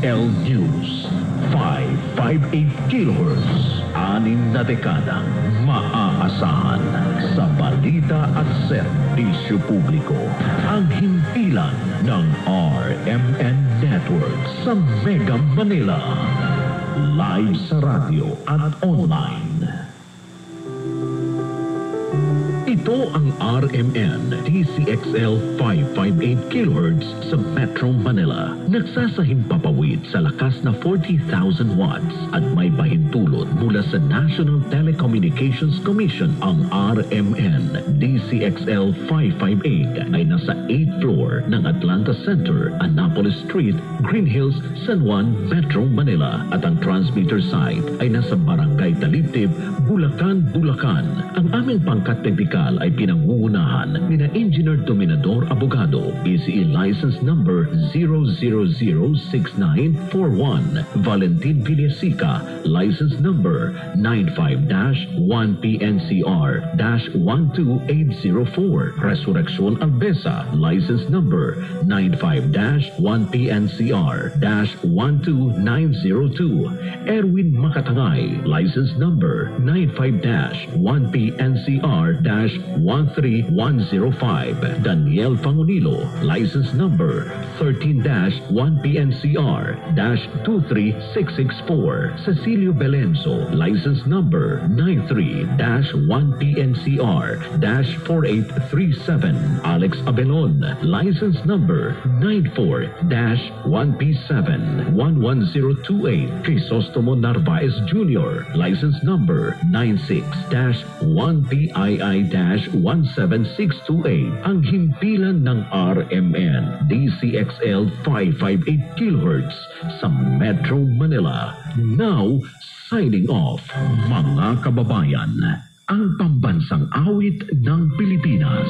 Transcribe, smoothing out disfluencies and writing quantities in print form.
DCXL News 558 kHz. 6 na dekadang maaasahan sa balita at serbisyo publiko. Ang himpilan ng RMN Network sa Mega Manila. Live sa radyo at online. Ito ang RMN DCXL 558 kHz sa Metro Manila. Nagsasahimpapawid sa lakas na 40,000 watts at may bahintulot mula sa National Telecommunications Commission. Ang RMN DCXL 558 ay nasa 8th floor ng Atlanta Center, Annapolis Street, Green Hills, San Juan, Metro Manila. At ang transmitter site ay nasa Barangay Taliptib, Bulacan, Bulacan. Ang aming pangkat technical ay pinangungunahan ni na Engineer Dominador Abogado, PCE License Number 0006941, Valentin Villasica, License Number 95-1PNCR-12804, Resurrección Albesa, License Number 95-1PNCR-12902, Erwin Makatangay, License Number 95-1PNCR-13105, Daniel Fangunilo, License Number 13-1PNCR-23664, Cecilio Belenso, License Number 93-1PNCR-4837, Alex Abelon, License Number 94-1P7-11028, Crisostomo Narvaez Jr., License Number 96-1PII-17628, ang himpilan ng RMN DCXL 558 kHz sa Metro Manila. Now, signing off, mga kababayan, ang pambansang awit ng Pilipinas.